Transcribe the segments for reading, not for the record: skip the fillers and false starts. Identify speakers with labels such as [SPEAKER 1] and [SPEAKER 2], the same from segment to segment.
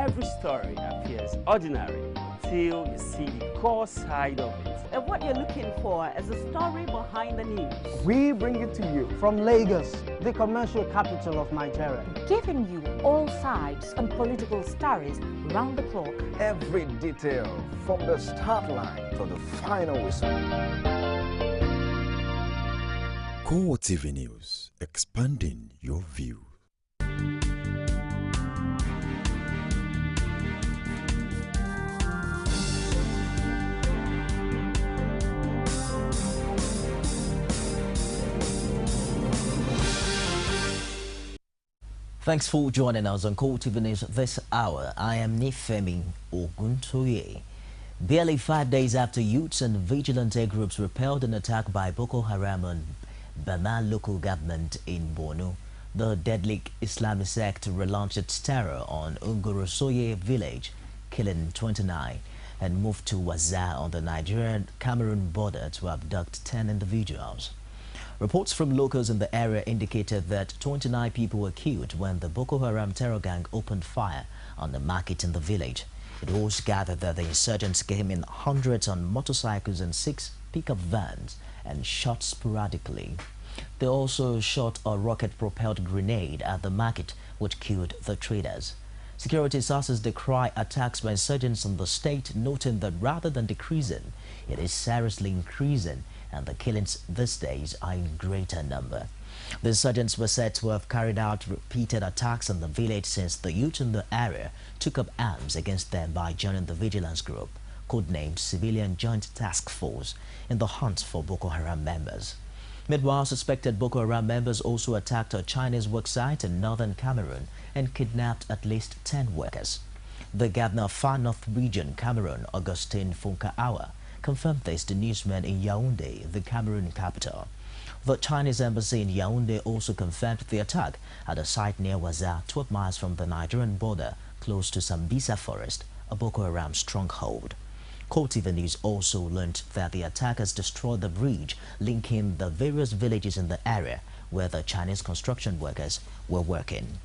[SPEAKER 1] Every story appears ordinary until you see the core side of it.
[SPEAKER 2] And what you're looking for is the story behind the news.
[SPEAKER 3] We bring it to you from Lagos, the commercial capital of Nigeria.
[SPEAKER 4] Giving you all sides and political stories round the clock.
[SPEAKER 5] Every detail from the start line to the final whistle.
[SPEAKER 6] CoreTv News, expanding your view.
[SPEAKER 7] Thanks for joining us on CoreTv News this hour. I am Nifemi Oguntoye. Barely 5 days after youths and vigilante groups repelled an attack by Boko Haram on Bama local government in Borno, the deadly Islamic sect relaunched its terror on Ungorosoye village, killing 29, and moved to Waza on the Nigerian-Cameroon border to abduct 10 individuals. Reports from locals in the area indicated that 29 people were killed when the Boko Haram terror gang opened fire on the market in the village. It was gathered that the insurgents came in hundreds on motorcycles and 6 pickup vans and shot sporadically. They also shot a rocket-propelled grenade at the market, which killed the traders. Security sources decry attacks by insurgents on the state, noting that rather than decreasing, it is seriously increasing, and the killings these days are in greater number. The insurgents were said to have carried out repeated attacks on the village since the youth in the area took up arms against them by joining the vigilance group, codenamed Civilian Joint Task Force, in the hunt for Boko Haram members. Meanwhile, suspected Boko Haram members also attacked a Chinese worksite in northern Cameroon and kidnapped at least 10 workers. The governor of Far North Region, Cameroon, Augustine Funkaawa, confirmed this to newsmen in Yaoundé, the Cameroon capital. The Chinese embassy in Yaoundé also confirmed the attack at a site near Waza, 12 miles from the Nigerian border, close to Sambisa Forest, a Boko Haram stronghold. CoreTv News also learned that the attackers destroyed the bridge linking the various villages in the area where the Chinese construction workers were working.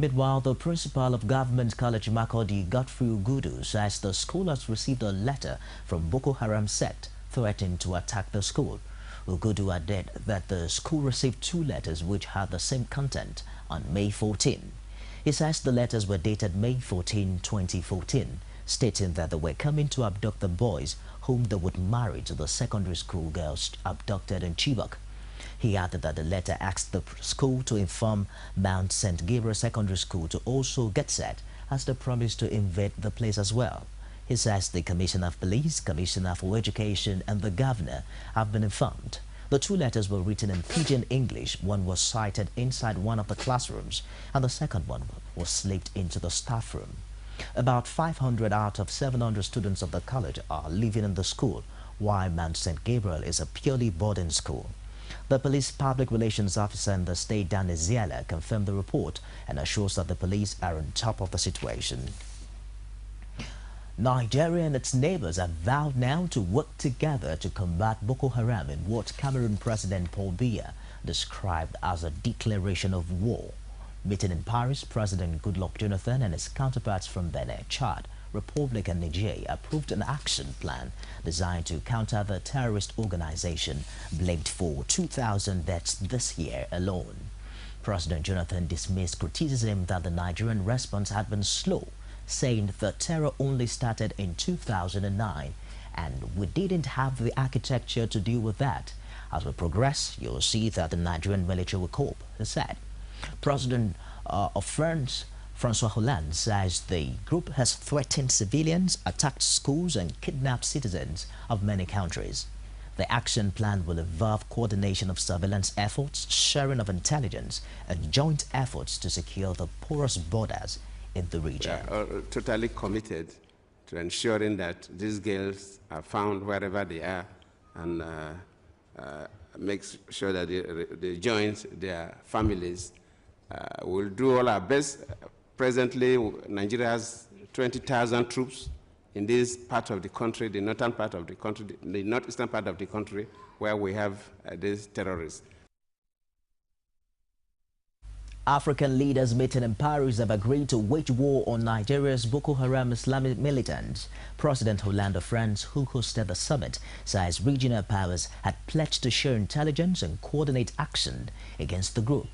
[SPEAKER 7] Meanwhile, the principal of Government College Makurdi, Godfrey Ugudu, says the school has received a letter from Boko Haram sect threatening to attack the school. Ugudu added that the school received 2 letters which had the same content on May 14. He says the letters were dated May 14, 2014, stating that they were coming to abduct the boys whom they would marry to the secondary school girls abducted in Chibok. He added that the letter asked the school to inform Mount St. Gabriel Secondary School to also get set, as they promised to invade the place as well. He says the Commissioner of Police, Commissioner for Education, and the Governor have been informed. The 2 letters were written in Pidgin English. One was cited inside one of the classrooms, and the second one was slipped into the staff room. About 500 out of 700 students of the college are living in the school, while Mount St. Gabriel is a purely boarding school. The police public relations officer in the state, Dan Eziela, confirmed the report and assures that the police are on top of the situation. Nigeria and its neighbors have vowed now to work together to combat Boko Haram in what Cameroon President Paul Biya described as a declaration of war. Meeting in Paris, President Goodluck Jonathan and his counterparts from Benin, Chad, Republic and Niger approved an action plan designed to counter the terrorist organization blamed for 2,000 deaths this year alone. President Jonathan dismissed criticism that the Nigerian response had been slow, saying the terror only started in 2009 and we didn't have the architecture to deal with that. As we progress, you'll see that the Nigerian military will cope, he said. President of France, François Hollande, says the group has threatened civilians, attacked schools and kidnapped citizens of many countries. The action plan will involve coordination of surveillance efforts, sharing of intelligence and joint efforts to secure the porous borders in the region.
[SPEAKER 8] We are totally committed to ensuring that these girls are found wherever they are and make sure that they join their families. We'll do all our best. Presently, Nigeria has 20,000 troops in this part of the country, the northern part of the country, the northeastern part of the country, where we have these terrorists.
[SPEAKER 7] African leaders meeting in Paris have agreed to wage war on Nigeria's Boko Haram Islamic militants. President Hollande of France, who hosted the summit, says regional powers had pledged to share intelligence and coordinate action against the group.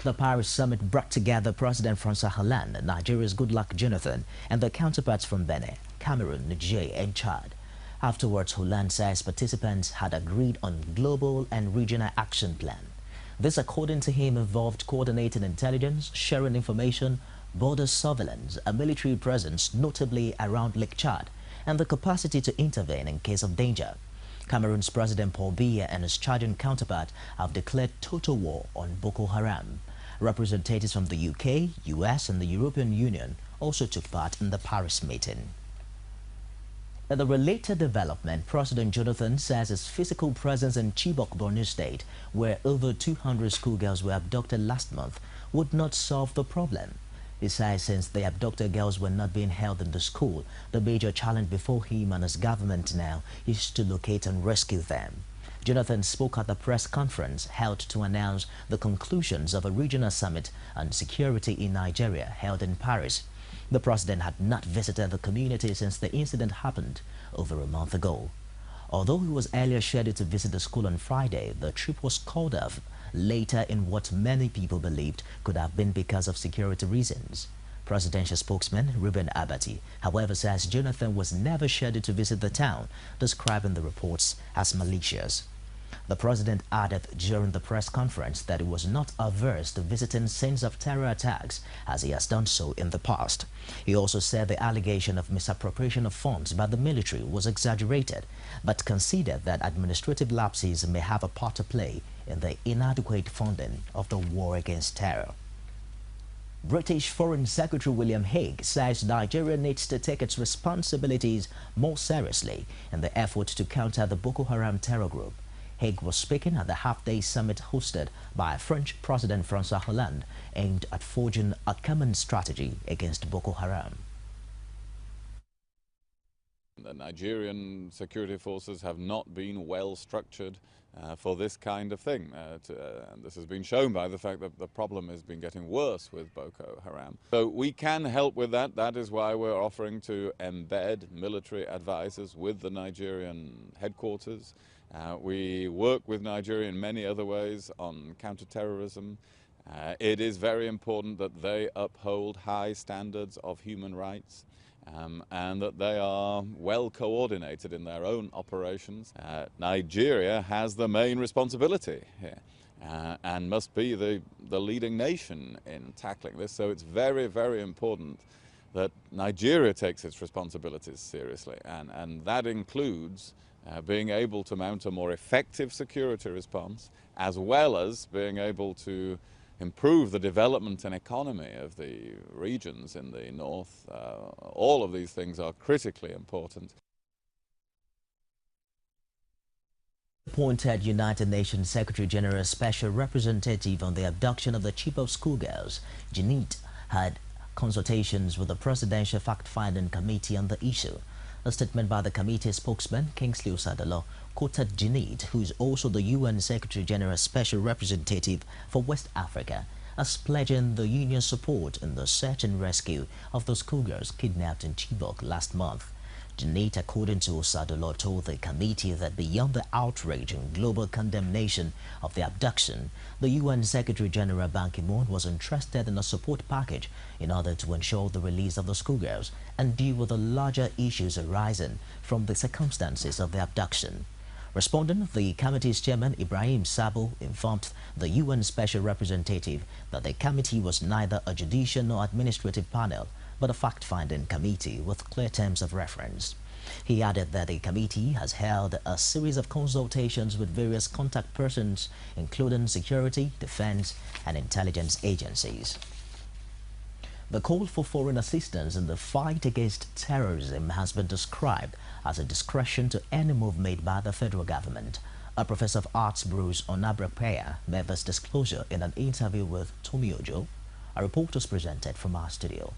[SPEAKER 7] The Paris summit brought together President François Hollande, Nigeria's Goodluck Jonathan, and their counterparts from Benin, Cameroon, Niger, and Chad. Afterwards, Hollande says participants had agreed on global and regional action plan. This, according to him, involved coordinating intelligence, sharing information, border surveillance, a military presence, notably around Lake Chad, and the capacity to intervene in case of danger. Cameroon's President Paul Biya and his Chadian counterpart have declared total war on Boko Haram. Representatives from the UK, US, and the European Union also took part in the Paris meeting. In the related development, President Jonathan says his physical presence in Chibok, Borno State, where over 200 schoolgirls were abducted last month, would not solve the problem. He says since the abducted girls were not being held in the school, the major challenge before him and his government now is to locate and rescue them. Jonathan spoke at the press conference held to announce the conclusions of a regional summit on security in Nigeria held in Paris. The president had not visited the community since the incident happened over a month ago. Although he was earlier scheduled to visit the school on Friday, the trip was called off later in what many people believed could have been because of security reasons. Presidential spokesman Reuben Abati, however, says Jonathan was never scheduled to visit the town, describing the reports as malicious. The president added during the press conference that he was not averse to visiting scenes of terror attacks, as he has done so in the past. He also said the allegation of misappropriation of funds by the military was exaggerated, but considered that administrative lapses may have a part to play in the inadequate funding of the war against terror. British Foreign Secretary William Hague says Nigeria needs to take its responsibilities more seriously in the effort to counter the Boko Haram terror group. Hague was speaking at the half-day summit hosted by French President François Hollande, aimed at forging a common strategy against Boko Haram.
[SPEAKER 9] The Nigerian security forces have not been well structured for this kind of thing. And this has been shown by the fact that the problem has been getting worse with Boko Haram. So we can help with that. That is why we're offering to embed military advisors with the Nigerian headquarters. We work with Nigeria in many other ways on counterterrorism. It is very important that they uphold high standards of human rights. And that they are well coordinated in their own operations. Nigeria has the main responsibility here and must be the leading nation in tackling this. So it's very, very important that Nigeria takes its responsibilities seriously, and that includes being able to mount a more effective security response, as well as being able to improve the development and economy of the regions in the north. All of these things are critically important.
[SPEAKER 7] Appointed United Nations Secretary General Special Representative on the abduction of the Chibok schoolgirls, Janet, had consultations with the Presidential Fact-Finding Committee on the issue. A statement by the committee spokesman, Kingsley Osadolo, quoted Janet, who is also the UN Secretary General Special Representative for West Africa, as pledging the union's support in the search and rescue of the schoolgirls kidnapped in Chibok last month. Janet, according to Osadolo, told the committee that beyond the outrage and global condemnation of the abduction, the UN Secretary General Ban Ki-moon was interested in a support package in order to ensure the release of the schoolgirls and deal with the larger issues arising from the circumstances of the abduction. Responding, the committee's chairman Ibrahim Sabo informed the UN Special Representative that the committee was neither a judicial nor administrative panel, but a fact-finding committee with clear terms of reference. He added that the committee has held a series of consultations with various contact persons, including security, defense, and intelligence agencies. The call for foreign assistance in the fight against terrorism has been described as a discretion to any move made by the federal government. A professor of arts, Bruce Onabrapaya, made this disclosure in an interview with Tomi Ojo. A report was presented from our studio.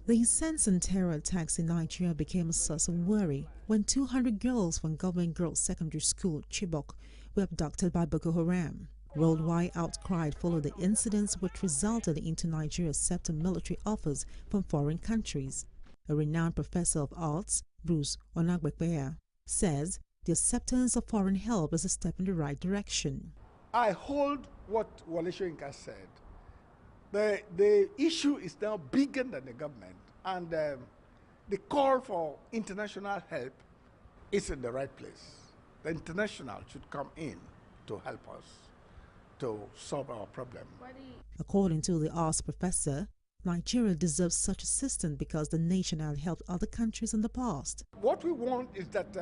[SPEAKER 10] The incessant terror attacks in Nigeria became a source of worry when 200 girls from Government Girls Secondary School, Chibok, were abducted by Boko Haram. Worldwide outcry followed the incidents which resulted into Nigeria accepting military offers from foreign countries. A renowned professor of arts, Bruce Onagbekweya, says the acceptance of foreign help is a step in the right direction.
[SPEAKER 11] I hold what Wole Soyinka said. The issue is now bigger than the government, and the call for international help is in the right place. The international should come in to help us to solve our problem.
[SPEAKER 10] According to the arts professor, Nigeria deserves such assistance because the nation had helped other countries in the past.
[SPEAKER 11] What we want is that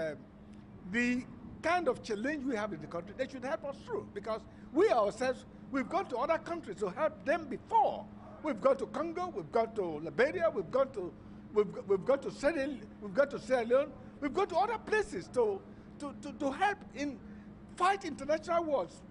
[SPEAKER 11] the kind of challenge we have in the country, they should help us through, because we ourselves, we've gone to other countries to help them before. We've gone to Congo, we've gone to Liberia, we've gone to Sierra Leone, we've gone to other places to help in fight international wars,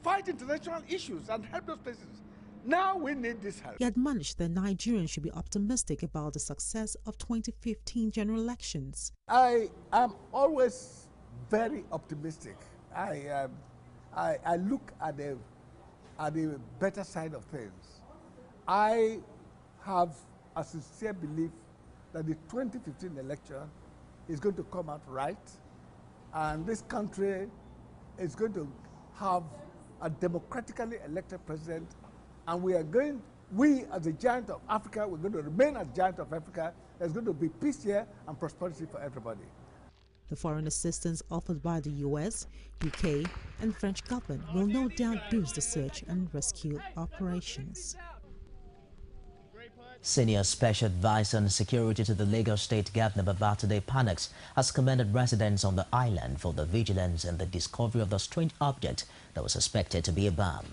[SPEAKER 11] fight international issues, and help those places. Now we need this help.
[SPEAKER 10] He admonished that Nigerians should be optimistic about the success of 2015 general elections.
[SPEAKER 11] I am always very optimistic. I look at the better side of things. I have a sincere belief that the 2015 election is going to come out right, and this country is going to have a democratically elected president, and we as a giant of Africa, we're going to remain as giant of Africa. There's going to be peace here and prosperity for everybody.
[SPEAKER 10] The foreign assistance offered by the US, UK, and French government will no doubt boost the search and rescue operations.
[SPEAKER 7] Senior Special Advisor on Security to the Lagos State Governor Babatunde Panax has commended residents on the island for the vigilance and the discovery of the strange object that was suspected to be a bomb.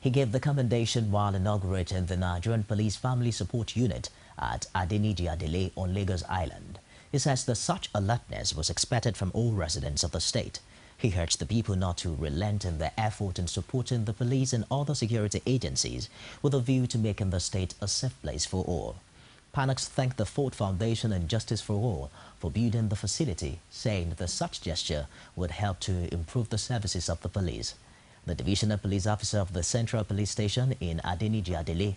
[SPEAKER 7] He gave the commendation while inaugurating the Nigerian Police Family Support Unit at Adeniji-Adele on Lagos Island. He says that such alertness was expected from all residents of the state. He urged the people not to relent in their effort in supporting the police and other security agencies with a view to making the state a safe place for all. Panax thanked the Ford Foundation and Justice for All for building the facility, saying that such gesture would help to improve the services of the police. The Divisional Police Officer of the Central Police Station in Adeniji-Adele,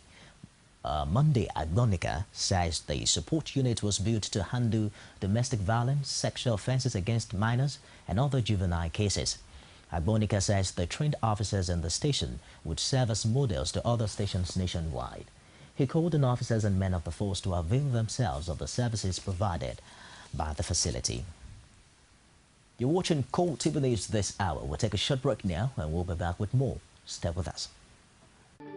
[SPEAKER 7] Monday Agbonika, says the support unit was built to handle domestic violence, sexual offences against minors and other juvenile cases. Agbonika says the trained officers in the station would serve as models to other stations nationwide. He called on officers and men of the force to avail themselves of the services provided by the facility. You're watching CoreTv News this hour. We'll take a short break now and we'll be back with more. Stay with us.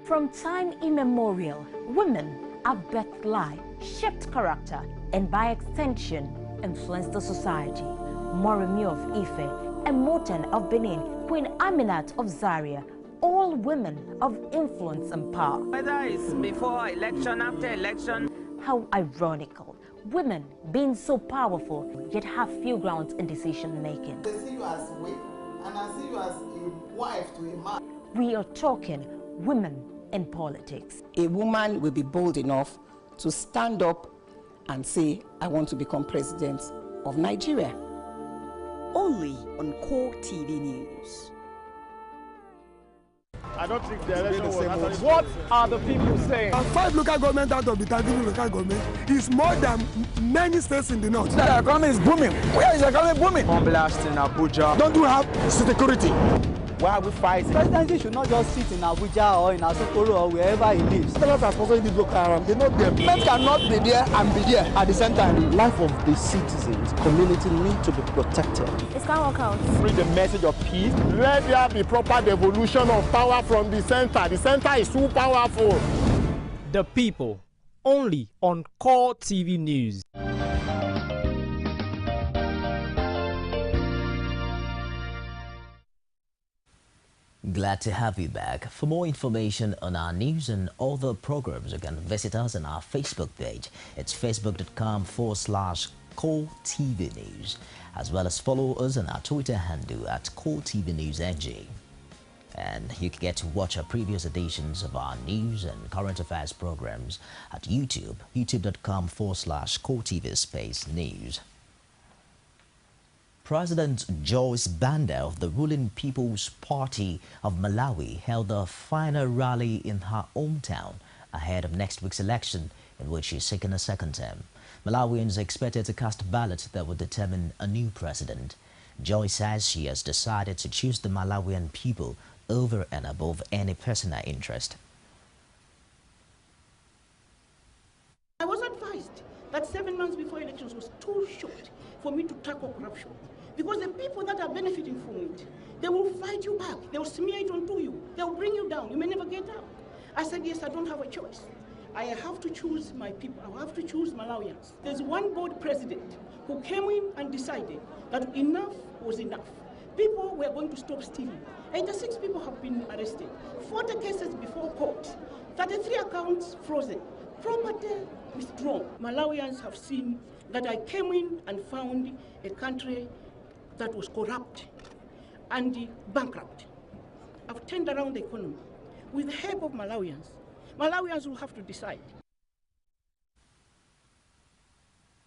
[SPEAKER 4] From time immemorial, women have birthed life, shaped character, and by extension, influenced the society. Moremi of Ife, Emoten of Benin, Queen Aminat of Zaria, all women of influence and power.
[SPEAKER 12] Whether it's before election, after election.
[SPEAKER 4] How ironical. Women being so powerful, yet have few grounds in decision making.
[SPEAKER 13] They see you as weak, and I see you as a wife to a man.
[SPEAKER 4] We are talking women in politics.
[SPEAKER 14] A woman will be bold enough to stand up and say, I want to become president of Nigeria.
[SPEAKER 2] Only on CoreTv News.
[SPEAKER 15] I don't think the election was. What are the people saying?
[SPEAKER 16] 5 local government out of the 30 local government is more than many states in the north.
[SPEAKER 15] The economy is booming. Where is the economy booming? On blast in Abuja.
[SPEAKER 16] Don't you have security?
[SPEAKER 15] Why are we fighting?
[SPEAKER 17] Presidency should not just sit in Abuja or in Asokoro or wherever he lives.
[SPEAKER 16] The government has sponsored this local haram. They're not there.
[SPEAKER 15] Men cannot be there and be there at the same time.
[SPEAKER 18] The life of the citizens, community need to be protected.
[SPEAKER 19] It can't work out.
[SPEAKER 15] Bring the message of peace. Let there be proper devolution of power from the center. The center is too powerful.
[SPEAKER 20] The people, only on CoreTv News.
[SPEAKER 7] Glad to have you back. For more information on our news and other programs, you can visit us on our Facebook page. It's facebook.com/CoreTv News, as well as follow us on our Twitter handle at CoreTv News NG. And you can get to watch our previous editions of our news and current affairs programs at YouTube, youtube.com/CoreTv News. President Joyce Banda of the ruling People's Party of Malawi held a final rally in her hometown ahead of next week's election, in which she's seeking a second term. Malawians are expected to cast ballots that will determine a new president. Joy says she has decided to choose the Malawian people over and above any personal interest.
[SPEAKER 19] I was advised that 7 months before elections was too short for me to tackle corruption, because the people that are benefiting from it, they will fight you back, they will smear it onto you, they will bring you down, you may never get out. I said, yes, I don't have a choice. I have to choose my people, I have to choose Malawians. There's one board president who came in and decided that enough was enough. People were going to stop stealing. 86 people have been arrested, 40 cases before court, 33 accounts frozen, property withdrawn. Malawians have seen that I came in and found a country that was corrupt and bankrupt. I've turned around the economy. With the help of Malawians, Malawians will have to decide.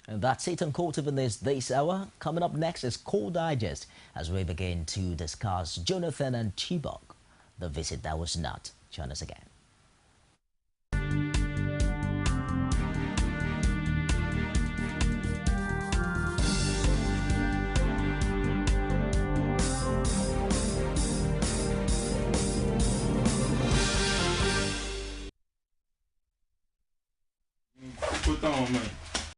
[SPEAKER 7] And that's it on CoreTv this hour. Coming up next is Core Digest, as we begin to discuss Jonathan and Chibok, the visit that was not. Join us again.